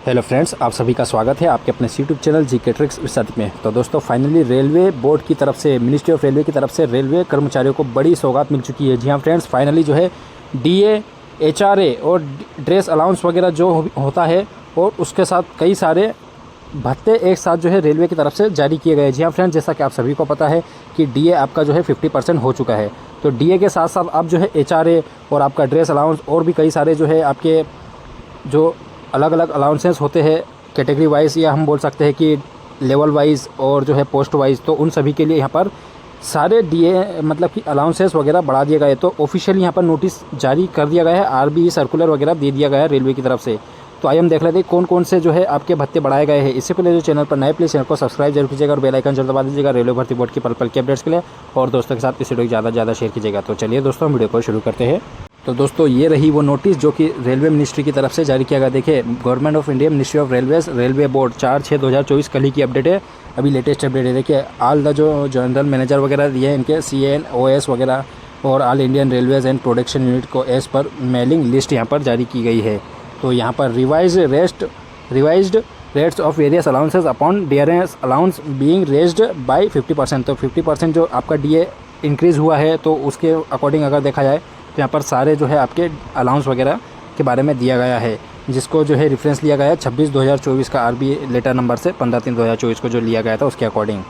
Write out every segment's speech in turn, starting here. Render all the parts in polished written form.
Hello friends, आप सभी का स्वागत है आपके अपने YouTube channel GK tricks with में। तो दोस्तों फाइनली रेलवे बोर्ड की तरफ से, मिनिस्ट्री ऑफ रेलवे की तरफ से रेलवे कर्मचारियों को बड़ी सौगात मिल चुकी है। जी हाँ फ्रेंड्स, फाइनली जो है डीए, एचआरए और ड्रेस अलाउंस वगैरह जो होता है और उसके साथ कई सारे भत्ते एक साथ जो है रेलवे की तरफ से जारी किए गए। जी हाँ फ्रेंड्स, जैसा कि आप सभी को पता है कि डीए आपका जो है 50% हो चुका है। तो डीए के साथ साथ आप जो है एचआरए और आपका ड्रेस अलाउंस और भी कई सारे जो है आपके जो अलग अलग अलाउंसेस होते हैं कैटेगरी वाइज, या हम बोल सकते हैं कि लेवल वाइज और जो है पोस्ट वाइज, तो उन सभी के लिए यहाँ पर सारे डीए मतलब कि अलाउंसेस वगैरह बढ़ा दिए गए। तो ऑफिशियली यहाँ पर नोटिस जारी कर दिया गया है, आरबीई सर्कुलर वगैरह दे दिया गया है रेलवे की तरफ से। तो आइए हम देख लेते हैं कौन कौन से जो है आपके भत्ते बढ़ाए गए हैं। इससे पहले जो चैनल पर नए प्लीज़ चैनल को सब्सक्राइब जरूर कीजिएगा और बेल आइकन जरूर दबा दीजिएगा रेलवे भर्ती बोर्ड की पल पल के अपडेट्स के लिए, और दोस्तों के साथ इस वीडियो को ज़्यादा से ज़्यादा शेयर कीजिएगा। तो चलिए दोस्तों वीडियो को शुरू करते हैं। तो दोस्तों ये रही वो नोटिस जो कि रेलवे मिनिस्ट्री की तरफ से जारी किया गया। देखिए, government of India, ministry of railways, railway board 4/6/2024 कल ही की अपडेट है, अभी लेटेस्ट अपडेट है। देखिए, ऑल द जो जनरल मैनेजर वगैरह दिए हैं इनके CNOS वगैरह और all Indian railways and production unit को एज पर मेलिंग लिस्ट यहाँ पर जारी की गई है। तो यहाँ पर revised rates of various allowances upon dearness allowance being raised bye 50%। तो 50% जो आपका डीए इंक्रीज़ हुआ है, तो उसके अकॉर्डिंग अगर देखा जाए तो यहाँ पर सारे जो है आपके अलाउंस वगैरह के बारे में दिया गया है, जिसको जो है रेफरेंस लिया गया है 26/2024 का आरबीआई लेटर नंबर से 15/3/2024 को जो लिया गया था उसके अकॉर्डिंग।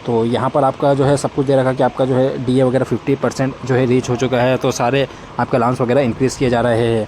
तो यहाँ पर आपका जो है सब कुछ दे रखा कि आपका जो है डीए वगैरह 50% जो है रीच हो चुका है। तो सारे आपके अलाउंस वगैरह इंक्रीज़ किए जा रहे हैं,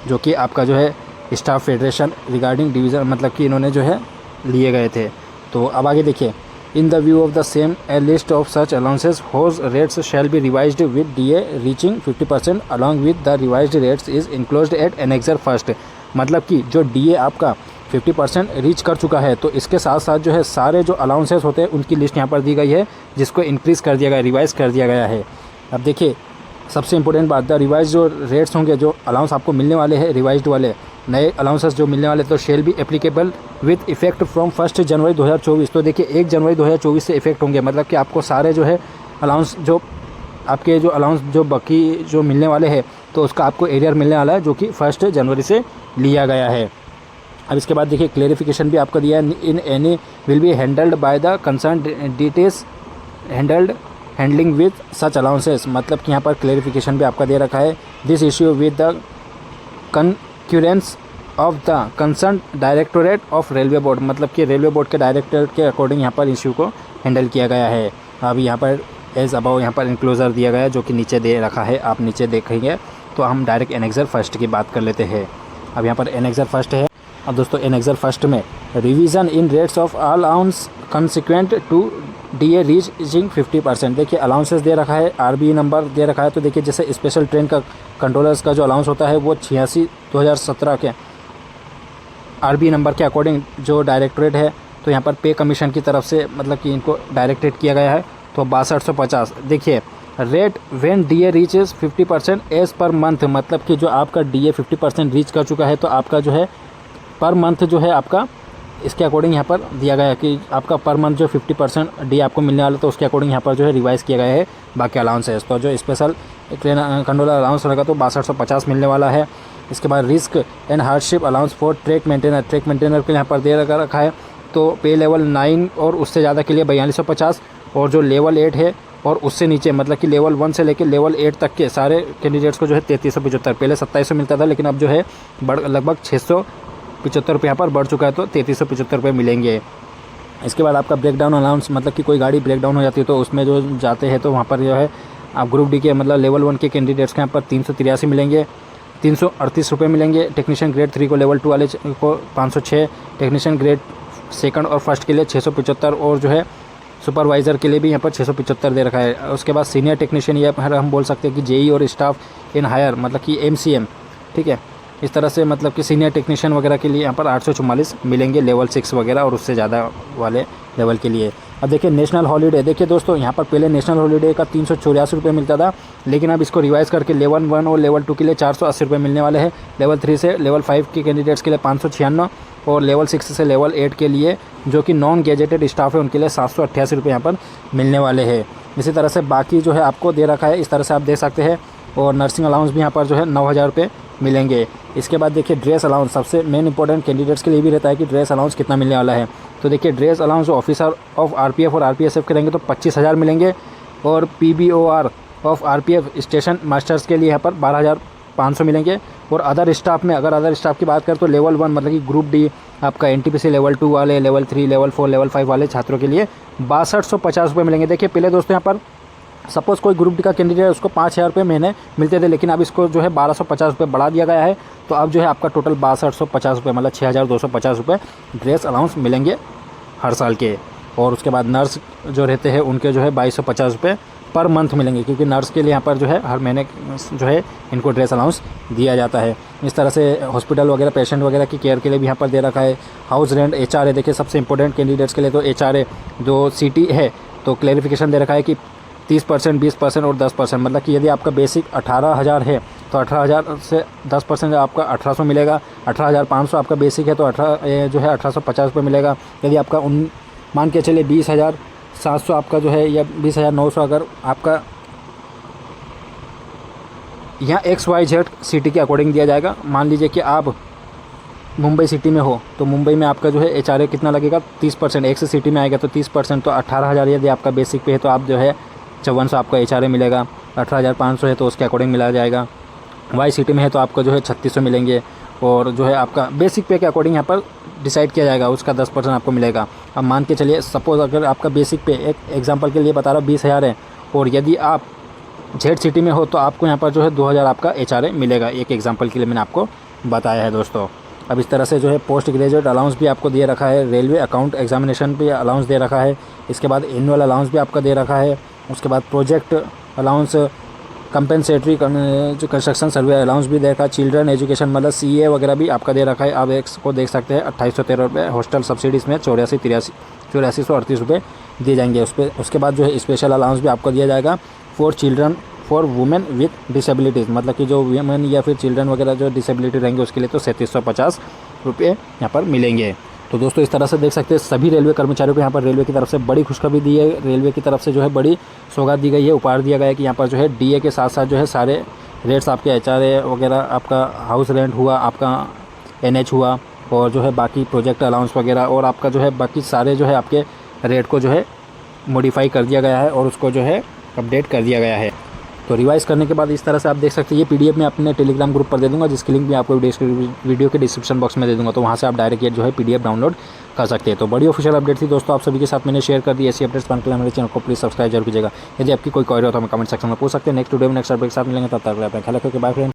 जो कि आपका जो है स्टाफ फेडरेशन रिगार्डिंग डिवीज़न मतलब कि इन्होंने जो है लिए गए थे। तो अब आगे देखिए, in the view of the same a list of such allowances whose rates shall be revised with DA reaching 50% along with the revised rates is enclosed at annexure first. मतलब कि जो डीए आपका 50% रीच कर चुका है, तो इसके साथ साथ जो है सारे जो अलाउंसेस होते हैं उनकी लिस्ट यहाँ पर दी गई है, जिसको इंक्रीज़ कर दिया गया, रिवाइज कर दिया गया है। अब देखिए, सबसे इंपॉर्टेंट बात, द रिवाइज जो रेट्स होंगे, जो अलाउंस आपको मिलने वाले हैं, रिवाइज्ड वाले नए अलाउंसेस जो मिलने वाले, तो shall be applicable with effect from 1 जनवरी 2024। तो देखिए 1 जनवरी 2024 से इफेक्ट होंगे, मतलब कि आपको सारे जो है अलाउंस, जो आपके जो अलाउंस जो बाकी जो मिलने वाले हैं, तो उसका आपको एरियर मिलने वाला है, जो कि 1 जनवरी से लिया गया है। अब इसके बाद देखिए, क्लेरिफिकेशन भी आपका दिया है, in any will be handled by the concern details handling with such allowances. मतलब कि यहाँ पर क्लेरिफिकेशन भी आपका दे रखा है, this issue with the concurrence of the concern directorate of railway board. मतलब कि रेलवे बोर्ड के डायरेक्टरेट के अकॉर्डिंग यहाँ पर इश्यू को हैंडल किया गया है। अब यहाँ पर एज अबाउ यहाँ पर इंक्लोजर दिया गया है, जो कि नीचे दे रखा है, आप नीचे देखेंगे। तो हम डायरेक्ट एनेक्सर फर्स्ट की बात कर लेते हैं। अब यहाँ पर एनेक्सर फर्स्ट है। अब दोस्तों एनेक्सर फर्स्ट में revision in rates of all allowance consequent to DA reaching 50%। देखिए, अलाउंसेस दे रखा है, आरबीई नंबर दे रखा है। तो देखिए, जैसे स्पेशल ट्रेन का कंट्रोलर्स का जो अलाउंस होता है वो 86/2017 के आरबीई नंबर के अकॉर्डिंग जो डायरेक्टरेट है, तो यहाँ पर पे कमीशन की तरफ से मतलब कि इनको डायरेक्टेड किया गया है, तो 6250। देखिए, rate when DA reaches 50% as per month. मतलब कि जो आपका डीए 50% रीच कर चुका है, तो आपका जो है पर मंथ जो है आपका इसके अकॉर्डिंग यहाँ पर दिया गया है कि आपका पर मंथ जो 50% डी आपको मिलने वाला, तो उसके अकॉर्डिंग यहाँ पर जो है रिवाइज़ किया गया है बाकी अलाउंसेस। तो जो स्पेशल ट्रेन कंट्रोलर अलाउंस रहेगा तो 6250 मिलने वाला है। इसके बाद risk and hardship allowance for track maintainer के यहाँ पर दे रखा है, तो पे लेवल 9 और उससे ज़्यादा के लिए 4250, और जो लेवल 8 है और उससे नीचे मतलब कि लेवल 1 से लेकर लेवल 8 तक के सारे कैंडिडेट्स को जो है 3375। पहले 2700 मिलता था, लेकिन अब जो है लगभग 675 रुपये यहाँ पर बढ़ चुका है, तो 3375 रुपये मिलेंगे। इसके बाद आपका ब्रेकडाउन अलाउंस, मतलब कि कोई गाड़ी ब्रेकडाउन हो जाती है तो उसमें जो जाते हैं, तो वहाँ पर जो है आप ग्रुप डी के मतलब लेवल 1 के कैंडिडेट्स के यहाँ पर 383 मिलेंगे, 338 रुपये मिलेंगे। टेक्नीशियन ग्रेड 3 को लेवल 2 वाले को 506, टेक्नीशियन ग्रेड सेकंड और फर्स्ट के लिए 675, और जो है सुपरवाइज़र के लिए भी यहाँ पर 675 दे रखा है। उसके बाद सीनियर टेक्नीशियन, ये हम बोल सकते हैं कि जेई और स्टाफ इन हायर मतलब कि MCM, ठीक है, इस तरह से मतलब कि सीनियर टेक्नीशियन वगैरह के लिए यहाँ पर 844 मिलेंगे लेवल 6 वगैरह और उससे ज़्यादा वाले लेवल के लिए। अब देखिए, नेशनल हॉलीडे, देखिए दोस्तों, यहाँ पर पहले नेशनल हॉलीडे का 384 रुपये मिलता था, लेकिन अब इसको रिवाइज़ करके लेवल 1 और लेवल 2 के लिए 480 रुपये मिलने वाले हैं। लेवल 3 से लेवल 5 के कैंडिडेट्स के लिए 596, और लेवल 6 से लेवल 8 के लिए जो कि नॉन गेजेटेड स्टाफ है उनके लिए 788 रुपये यहाँ पर मिलने वाले हैं। इसी तरह से बाकी जो है आपको दे रखा है, इस तरह से आप देख सकते हैं और नर्सिंग अलाउंस भी यहाँ पर जो है 9,000 रुपये मिलेंगे। इसके बाद देखिए ड्रेस अलाउंस सबसे मेन इंपॉर्टेंट कैंडिडेट्स के लिए भी रहता है कि ड्रेस अलाउंस कितना मिलने वाला है। तो देखिए dress allowance officer of RPF और आरपीएसएफ के रहेंगे तो 25,000 मिलेंगे, और पीबीओआर ऑफ आरपीएफ स्टेशन मास्टर्स के लिए यहाँ पर 12,500 मिलेंगे। और अदर स्टाफ में अगर अदर स्टाफ की बात करें तो लेवल 1 मतलब कि ग्रुप डी आपका एनटीपीसी लेवल 2 वाले, लेवल 3, लेवल 4, लेवल 5 वाले छात्रों के लिए 6250 रुपये मिलेंगे। देखिए पहले दोस्तों यहाँ पर सपोज़ कोई ग्रुप डी का कैंडिडेट है उसको 5,000 रुपये महीने मिलते थे, लेकिन अब इसको जो है 1250 रुपये बढ़ा दिया गया है। तो अब जो है आपका टोटल 6250 रुपये मतलब 6,250 रुपये ड्रेस अलाउंस मिलेंगे हर साल के। और उसके बाद नर्स जो रहते हैं उनके जो है 2250 रुपये पर मंथ मिलेंगे, क्योंकि नर्स के लिए यहाँ पर जो है हर महीने जो है इनको ड्रेस अलाउंस दिया जाता है। इस तरह से हॉस्पिटल वगैरह पेशेंट वगैरह की केयर के लिए भी यहाँ पर दे रखा है। हाउस रेंट, एचआरए देखिए सबसे इंपॉर्टेंट कैंडिडेट्स के लिए तो एचआरए जो सिटी है तो क्लैरिफिकेशन दे रखा है कि 30%, 20% और 10%, मतलब कि यदि आपका बेसिक 18,000 है तो 18,000 से 10% आपका 1,800 मिलेगा। 18,500 आपका बेसिक है तो 1,850 रुपये मिलेगा। यदि आपका मान के चलिए 20,700 आपका जो है या 20,900 अगर आपका यहाँ XYZ सिटी के अकॉर्डिंग दिया जाएगा। मान लीजिए कि आप मुंबई सिटी में हो तो मुंबई में आपका जो है एचआरए कितना लगेगा 30%, एक से सिटी में आएगा तो 30%, तो 18,000 यदि आपका बेसिक पे है तो आप जो है 5400 आपका एचआरए मिलेगा। 18,500 है तो उसके अकॉर्डिंग मिला जाएगा। वाई सिटी में है तो आपको जो है 3600 मिलेंगे, और जो है आपका बेसिक पे के अकॉर्डिंग यहाँ पर डिसाइड किया जाएगा, उसका 10% आपको मिलेगा। अब मान के चलिए सपोज़ अगर आपका बेसिक पे एक एग्जांपल के लिए बता रहा हूँ 20,000 है, और यदि आप जेड सिटी में हो तो आपको यहाँ पर जो है 2,000 आपका एचआरए मिलेगा। एक एग्जांपल के लिए मैंने आपको बताया है दोस्तों। अब इस तरह से जो है पोस्ट ग्रेजुएट अलाउंस भी आपको दे रखा है, रेलवे अकाउंट एग्जामिनेशन भी अलाउंस दे रखा है। इसके बाद एनुअल अलाउंस भी आपका दे रखा है। उसके बाद प्रोजेक्ट अलाउंस, कंपेंसेटरी जो कंस्ट्रक्शन सर्वे अलाउंस भी दे रखा है। चिल्ड्रन एजुकेशन मतलब CA वगैरह भी आपका दे रखा है। आप एक को देख सकते हैं 2,813 रुपये। हॉस्टल सब्सिडीज़ में 84,830 रुपये दिए जाएंगे। उसके बाद जो है स्पेशल अलाउंस भी आपको दिया जाएगा फॉर वुमेन विथ डिसेबिलिटीज़, मतलब कि जो वुमेन या फिर चिल्ड्रन वगैरह जो डिसेबिलिटी रहेंगे उसके लिए तो 3750 रुपये यहाँ पर मिलेंगे। तो दोस्तों इस तरह से देख सकते हैं सभी रेलवे कर्मचारियों को यहाँ पर रेलवे की तरफ से बड़ी खुशखबरी दी है। रेलवे की तरफ से जो है बड़ी सौगात दी गई है, उपहार दिया गया है कि यहाँ पर जो है DA के साथ साथ जो है सारे रेट्स आपके HRA वगैरह, आपका हाउस रेंट हुआ, आपका NH हुआ, और जो है बाकी प्रोजेक्ट अलाउंस वगैरह, और आपका जो है बाकी सारे जो है आपके रेट को जो है मॉडिफाई कर दिया गया है और उसको जो है अपडेट कर दिया गया है। तो रिवाइज़ करने के बाद इस तरह से आप देख सकते हैं। ये PDF मैं अपने टेलीग्राम ग्रुप पर दे दूंगा, जिसकी लिंक मैं आपको वीडियो के डिस्क्रिप्शन बॉक्स में दे दूंगा, तो वहाँ से आप डायरेक्ट ये जो है PDF डाउनलोड कर सकते हैं। तो बड़ी ऑफिशियल अपडेट थी दोस्तों, आप सभी के साथ मैंने शेयर कर दी। ऐसी अपडेट्स पाने के लिए हमारे चैनल को प्लीज़ सब्सक्राइब जरूर कीजिएगा। यदि आपकी कोई क्वेरी हो तो हमें कमेंट सेक्शन में पूछ सकते हैं। नेक्स्ट वीडियो में नेक्स्ट अपडेट के साथ मिलेंगे, तब तक अपना ख्याल रखिए। Bye friend.